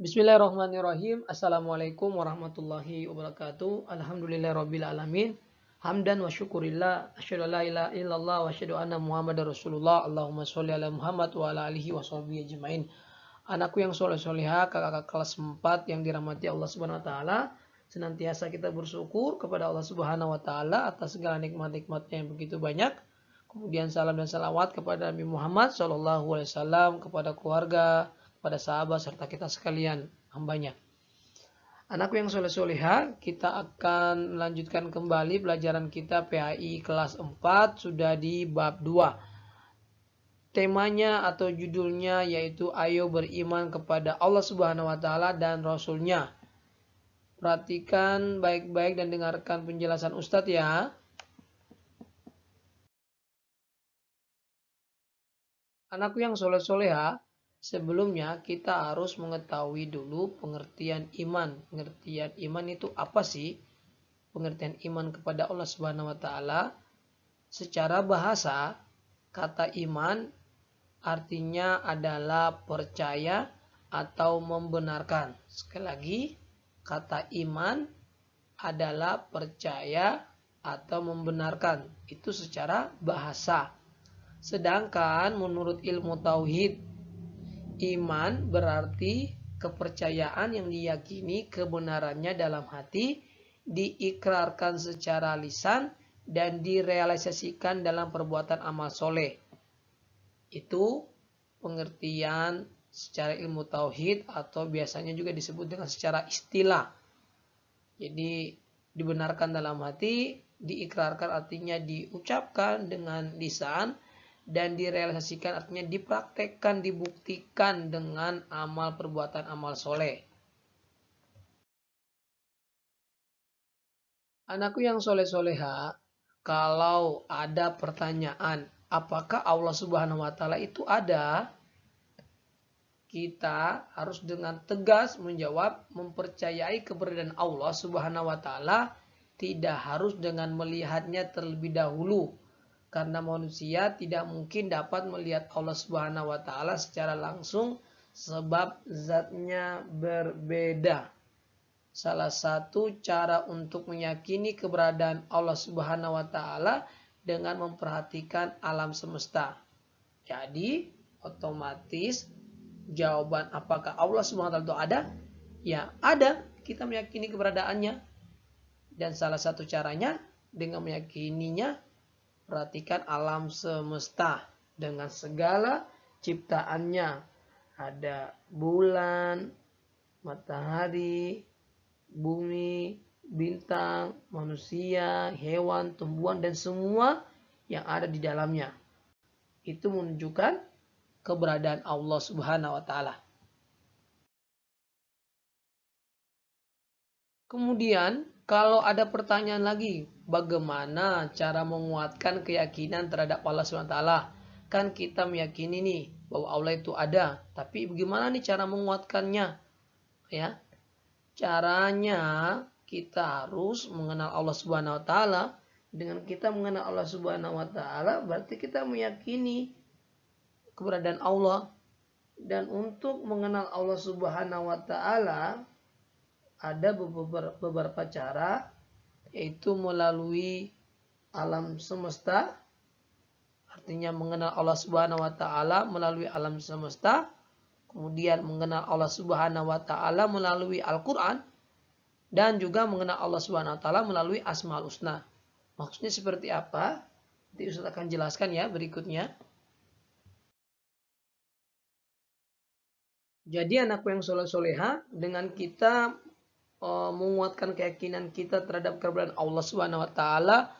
Bismillahirrahmanirrahim. Assalamualaikum warahmatullahi wabarakatuh. Alhamdulillahirabbil alamin. Hamdan wa syukurillah. Asyhadu an la ilaha illallah wa asyhadu anna Muhammadar Rasulullah. Allahumma sholli ala Muhammad wa ala alihi wa sahbihi ajmain. Anakku yang soleh soleha, kakak kelas 4 yang dirahmati Allah Subhanahu wa taala, senantiasa kita bersyukur kepada Allah Subhanahu wa taala atas segala nikmat-nikmatnya yang begitu banyak. Kemudian salam dan salawat kepada Nabi Muhammad sallallahu alaihi wasallam, kepada keluarga, pada sahabat serta kita sekalian hambanya. Anakku yang soleh soleha, kita akan melanjutkan kembali pelajaran kita PAI kelas 4 sudah di bab 2. Temanya atau judulnya yaitu ayo beriman kepada Allah Subhanahu wa taala dan Rasulnya. Perhatikan baik-baik dan dengarkan penjelasan Ustadz ya. Anakku yang soleh soleha, sebelumnya kita harus mengetahui dulu pengertian iman. Pengertian iman itu apa sih? Pengertian iman kepada Allah Subhanahu wa taala. Secara bahasa, kata iman artinya adalah percaya atau membenarkan. Sekali lagi, kata iman adalah percaya atau membenarkan. Itu secara bahasa. Sedangkan menurut ilmu tauhid, iman berarti kepercayaan yang diyakini kebenarannya dalam hati, diikrarkan secara lisan, dan direalisasikan dalam perbuatan amal soleh. Itu pengertian secara ilmu tauhid atau biasanya juga disebut dengan secara istilah. Jadi dibenarkan dalam hati, diikrarkan artinya diucapkan dengan lisan, dan direalisasikan artinya dipraktekkan, dibuktikan dengan amal perbuatan amal soleh. Anakku yang soleh-soleha, kalau ada pertanyaan, apakah Allah Subhanahu wa taala itu ada? Kita harus dengan tegas menjawab, mempercayai keberadaan Allah Subhanahu wa taala, tidak harus dengan melihatnya terlebih dahulu. Karena manusia tidak mungkin dapat melihat Allah Subhanahu wa taala secara langsung sebab zatnya berbeda. Salah satu cara untuk meyakini keberadaan Allah Subhanahu wa taala dengan memperhatikan alam semesta. Jadi, otomatis jawaban apakah Allah Subhanahu wa taala itu ada? Ya, ada. Kita meyakini keberadaannya. Dan salah satu caranya dengan meyakininya, perhatikan alam semesta dengan segala ciptaannya. Ada bulan, matahari, bumi, bintang, manusia, hewan, tumbuhan, dan semua yang ada di dalamnya. Itu menunjukkan keberadaan Allah Subhanahu wa taala. Kemudian, kalau ada pertanyaan lagi, bagaimana cara menguatkan keyakinan terhadap Allah SWT? Kan kita meyakini nih bahwa Allah itu ada, tapi bagaimana nih cara menguatkannya? Ya, caranya kita harus mengenal Allah Subhanahu wa taala. Dengan kita mengenal Allah Subhanahu wa taala, berarti kita meyakini keberadaan Allah. Dan untuk mengenal Allah Subhanahu wa taala, ada beberapa cara, yaitu melalui alam semesta, artinya mengenal Allah Subhanahu wa taala melalui alam semesta, kemudian mengenal Allah Subhanahu wa taala melalui Al-Qur'an, dan juga mengenal Allah Subhanahu wa taala melalui Asmaul Husna. Maksudnya seperti apa? Nanti Ustaz akan jelaskan ya berikutnya. Jadi anakku yang soleh-soleha, dengan kita menguatkan keyakinan kita terhadap keberadaan Allah Subhanahu wa taala,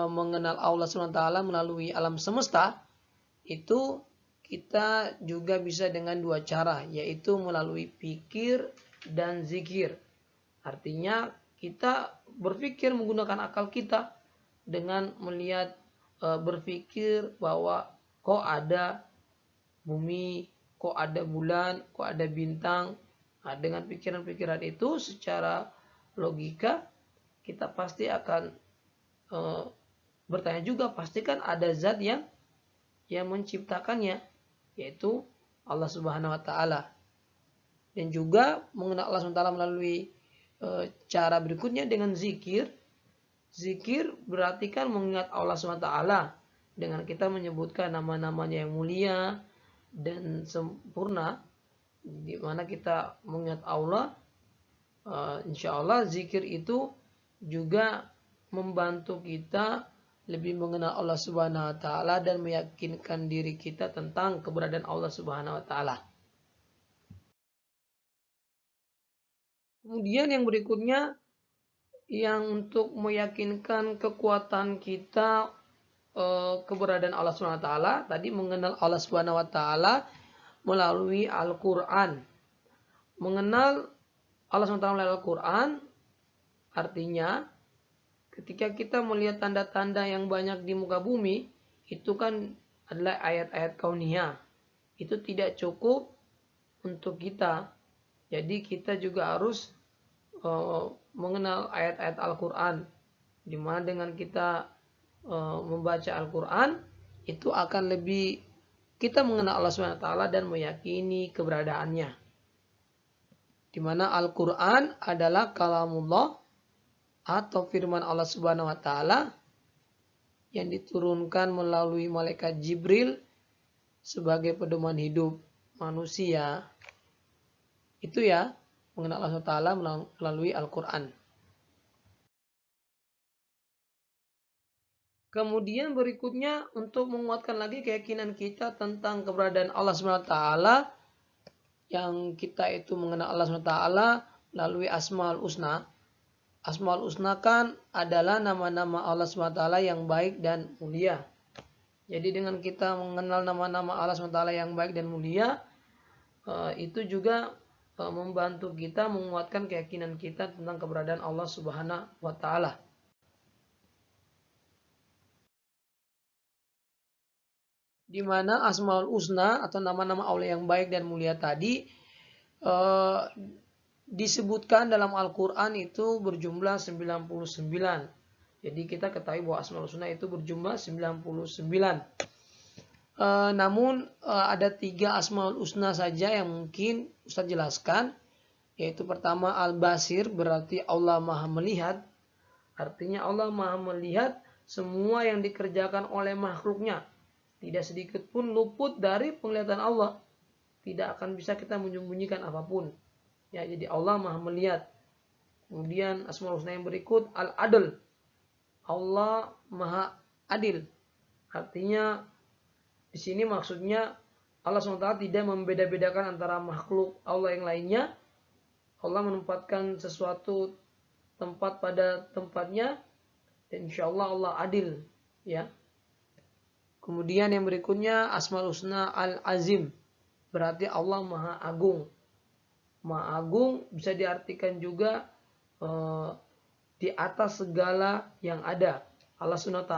mengenal Allah Subhanahu wa taala melalui alam semesta, itu kita juga bisa dengan dua cara, yaitu melalui pikir dan zikir. Artinya kita berpikir menggunakan akal kita dengan melihat, berpikir bahwa kok ada bumi, kok ada bulan, kok ada bintang. Nah, dengan pikiran-pikiran itu secara logika kita pasti akan bertanya juga, pastikan ada zat yang menciptakannya, yaitu Allah Subhanahu wa taala. Dan juga mengenal Allah SWT melalui cara berikutnya dengan zikir. Zikir berarti kan mengingat Allah SWT dengan kita menyebutkan nama-namanya yang mulia dan sempurna, di mana kita mengingat Allah. Insya Allah zikir itu juga membantu kita lebih mengenal Allah Subhanahu wa taala dan meyakinkan diri kita tentang keberadaan Allah Subhanahu wa taala. Kemudian yang berikutnya yang untuk meyakinkan kekuatan kita keberadaan Allah Subhanahu wa taala, tadi mengenal Allah Subhanahu wa taala melalui Al-Qur'an. Mengenal Allah SWT melalui Al-Quran artinya ketika kita melihat tanda-tanda yang banyak di muka bumi, itu kan adalah ayat-ayat kauniyah. Itu tidak cukup untuk kita. Jadi kita juga harus mengenal ayat-ayat Al-Quran. Dimana dengan kita membaca Al-Quran, itu akan lebih kita mengenal Allah SWT dan meyakini keberadaannya. Di mana Al-Quran adalah kalamullah atau firman Allah Subhanahu wa taala yang diturunkan melalui malaikat Jibril sebagai pedoman hidup manusia. Itu ya, mengenal Allah SWT melalui Al-Quran. Kemudian berikutnya untuk menguatkan lagi keyakinan kita tentang keberadaan Allah SWT, yang kita itu mengenal Allah SWT melalui Asmaul Husna. Asmaul Husna kan adalah nama-nama Allah SWT yang baik dan mulia. Jadi dengan kita mengenal nama-nama Allah SWT yang baik dan mulia, itu juga membantu kita menguatkan keyakinan kita tentang keberadaan Allah Subhanahu wa taala. Di mana Asmaul Husna atau nama-nama Allah yang baik dan mulia tadi disebutkan dalam Al-Quran itu berjumlah 99. Jadi kita ketahui bahwa Asmaul Husna itu berjumlah 99. Namun ada 3 Asmaul Husna saja yang mungkin Ustaz jelaskan. Yaitu pertama Al-Basir, berarti Allah Maha Melihat. Artinya Allah Maha Melihat semua yang dikerjakan oleh makhluknya. Tidak sedikit pun luput dari penglihatan Allah. Tidak akan bisa kita menyembunyikan apapun. Ya, jadi Allah Maha Melihat. Kemudian Asmaul Husna yang berikut Al-Adl. Allah Maha Adil. Artinya di sini maksudnya Allah SWT tidak membeda-bedakan antara makhluk Allah yang lainnya. Allah menempatkan sesuatu tempat pada tempatnya dan insya Allah Allah adil, ya. Kemudian yang berikutnya Asmaul Husna Al-Azim, berarti Allah Maha Agung. Maha Agung bisa diartikan juga di atas segala yang ada. Allah SWT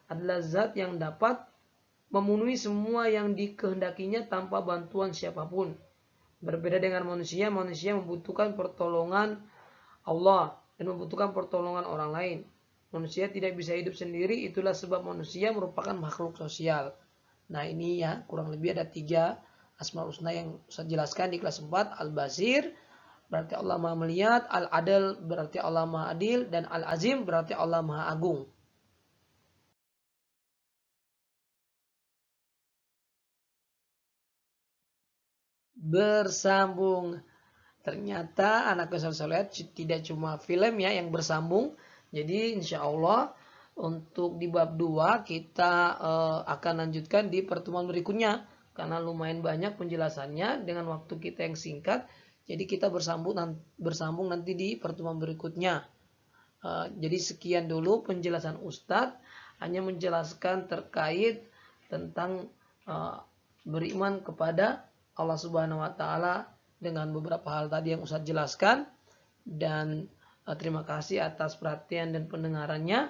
adalah zat yang dapat memenuhi semua yang dikehendakinya tanpa bantuan siapapun. Berbeda dengan manusia, manusia membutuhkan pertolongan Allah dan membutuhkan pertolongan orang lain. Manusia tidak bisa hidup sendiri, itulah sebab manusia merupakan makhluk sosial. Nah ini ya, kurang lebih ada 3 Asmaul Husna yang saya jelaskan di kelas 4. Al-Basir berarti Allah Maha Melihat, Al-Adil berarti Allah Maha Adil, dan Al-Azim berarti Allah Maha Agung. Bersambung. Ternyata anak soleh tidak cuma film ya yang bersambung. Jadi insya Allah untuk di bab 2 kita akan lanjutkan di pertemuan berikutnya. Karena lumayan banyak penjelasannya dengan waktu kita yang singkat. Jadi kita bersambung nanti di pertemuan berikutnya. Jadi sekian dulu penjelasan Ustadz. Hanya menjelaskan terkait tentang beriman kepada Allah Subhanahu wa taala dengan beberapa hal tadi yang Ustadz jelaskan. Dan terima kasih atas perhatian dan pendengarannya.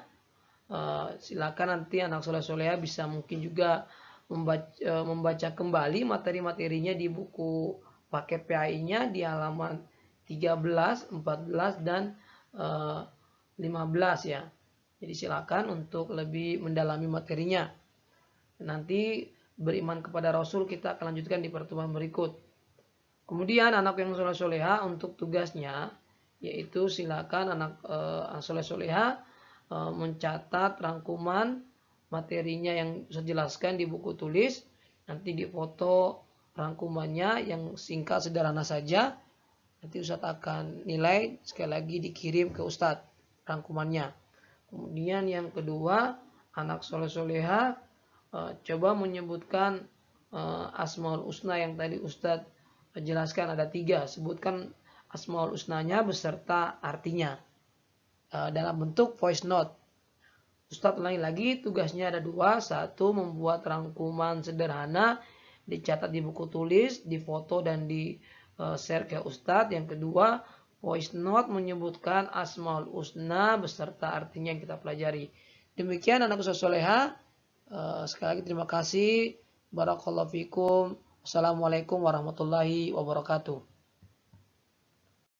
Silakan nanti anak soleh-soleha bisa mungkin juga membaca kembali materi-materinya di buku paket PAI-nya di halaman 13, 14, dan 15 ya. Jadi silakan untuk lebih mendalami materinya. Nanti beriman kepada Rasul kita akan lanjutkan di pertemuan berikut. Kemudian anak yang soleh soleha untuk tugasnya yaitu silakan anak soleh soleha mencatat rangkuman materinya yang saya jelaskan di buku tulis, nanti difoto rangkumannya yang singkat sederhana saja, nanti Ustadz akan nilai, sekali lagi dikirim ke Ustadz rangkumannya. Kemudian yang kedua, anak soleh soleha coba menyebutkan Asmaul Husna yang tadi Ustadz jelaskan ada 3, sebutkan Asmaul Husnanya beserta artinya dalam bentuk voice note. Ustadz ulangi lagi, tugasnya ada 2. 1, membuat rangkuman sederhana, dicatat di buku tulis, difoto dan di share ke Ustadz. Yang kedua, voice note menyebutkan Asmaul Husna beserta artinya yang kita pelajari. Demikian anak usaha soleha. Sekali lagi terima kasih. Barakallahu fikum. Assalamualaikum warahmatullahi wabarakatuh.